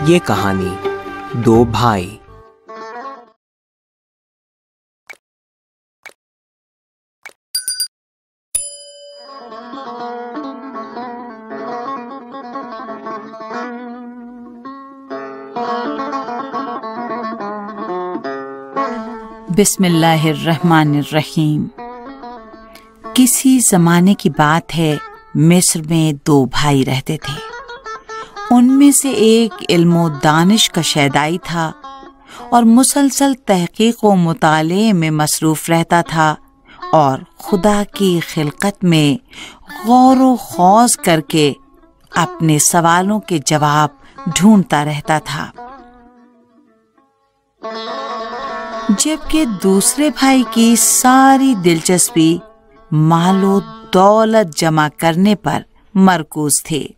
ये कहानी दो भाई। बिस्मिल्लाहिर्रहमानिर्रहीम। किसी ज़माने की बात है, मिस्र में दो भाई रहते थे। उनमें से एक इल्मो दानिश का शैदाई था और मुसलसल तहकीक व मुताले में मसरूफ़ रहता था और खुदा की खिलकत में गौर व खौज करके अपने सवालों के जवाब ढूंढता रहता था। जबकि दूसरे भाई की सारी दिलचस्पी मालो दौलत जमा करने पर मरकूज थे।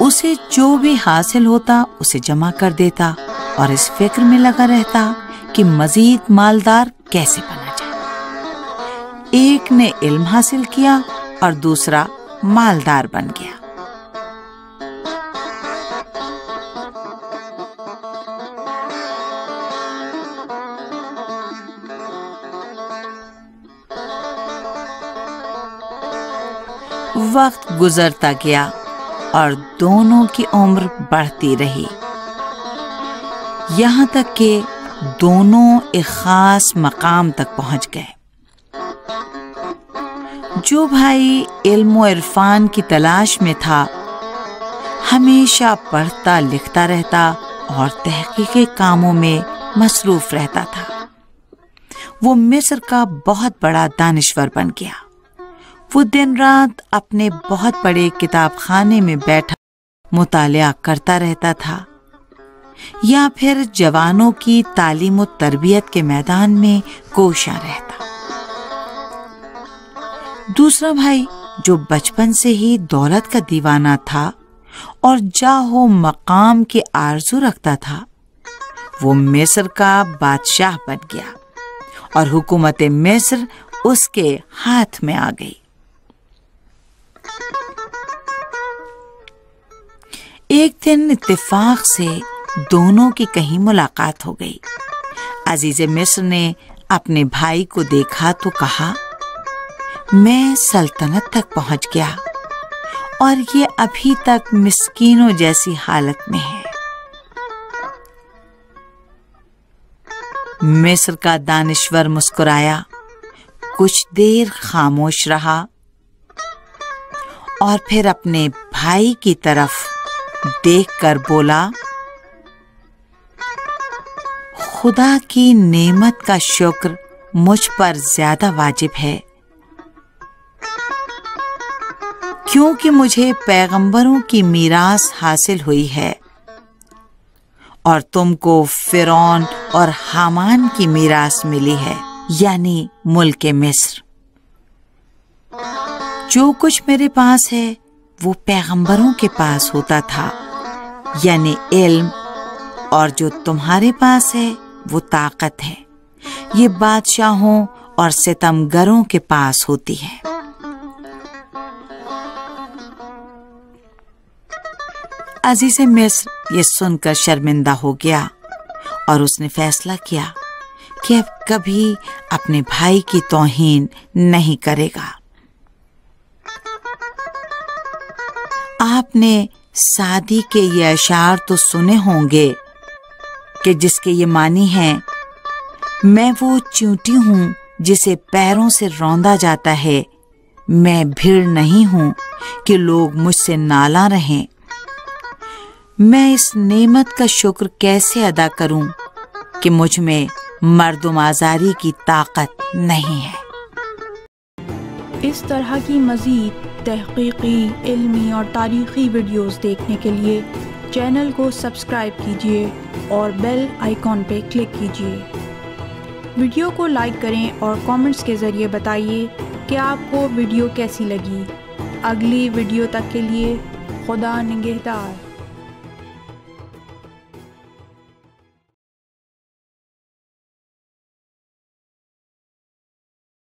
उसे जो भी हासिल होता उसे जमा कर देता और इस फिक्र में लगा रहता कि मजीद मालदार कैसे बना जाए। एक ने इल्म हासिल किया और दूसरा मालदार बन गया। वक्त गुजरता गया और दोनों की उम्र बढ़ती रही, यहाँ तक कि दोनों एक खास मकाम तक पहुंच गए। जो भाई इल्म व इरफान की तलाश में था, हमेशा पढ़ता लिखता रहता और तहकीकी कामों में मसरूफ रहता था। वो मिस्र का बहुत बड़ा दानिश्वर बन गया। वो दिन रात अपने बहुत बड़े किताब खाने में बैठा मुतालिया करता रहता था या फिर जवानों की तालीम और तरबियत के मैदान में कोशा रहता। दूसरा भाई, जो बचपन से ही दौलत का दीवाना था और जाहो मकाम की आरजू रखता था, वो मिस्र का बादशाह बन गया और हुकूमत मिस्र उसके हाथ में आ गई। एक दिन इत्तेफाक से दोनों की कहीं मुलाकात हो गई। अजीज़े मिस्र ने अपने भाई को देखा तो कहा, मैं सल्तनत तक पहुंच गया और ये अभी तक मिस्कीनों जैसी हालत में है। मिस्र का दानिश्वर मुस्कुराया, कुछ देर खामोश रहा और फिर अपने भाई की तरफ देखकर बोला, खुदा की नेमत का शुक्र मुझ पर ज्यादा वाजिब है, क्योंकि मुझे पैगंबरों की मीरास हासिल हुई है और तुमको फिरौन और हामान की मीरास मिली है, यानी मुल्क मिस्र। जो कुछ मेरे पास है वो पैगंबरों के पास होता था, यानी इल्म, और जो तुम्हारे पास है वो ताकत है, ये बादशाहों और सितमगरों के पास होती है। अजीज़े मिस्र ये सुनकर शर्मिंदा हो गया और उसने फैसला किया कि अब कभी अपने भाई की तौहीन नहीं करेगा। आपने सादी के ये अशार तो सुने होंगे कि जिसके ये मानी हैं, मैं वो चींटी हूँ जिसे पैरों से रौंदा जाता है, मैं भीड़ नहीं हूँ कि लोग मुझसे नाला रहें। मैं इस नेमत का शुक्र कैसे अदा करूं कि मुझ में मर्दुमाजारी की ताकत नहीं है। इस तरह की मज़ीद तहक़ीक़ी, इल्मी और तारीख़ी वीडियोज़ देखने के लिए चैनल को सब्सक्राइब कीजिए और बेल आइकॉन पर क्लिक कीजिए। वीडियो को लाइक करें और कमेंट्स के ज़रिए बताइए कि आपको वीडियो कैसी लगी। अगली वीडियो तक के लिए खुदा निगहदार।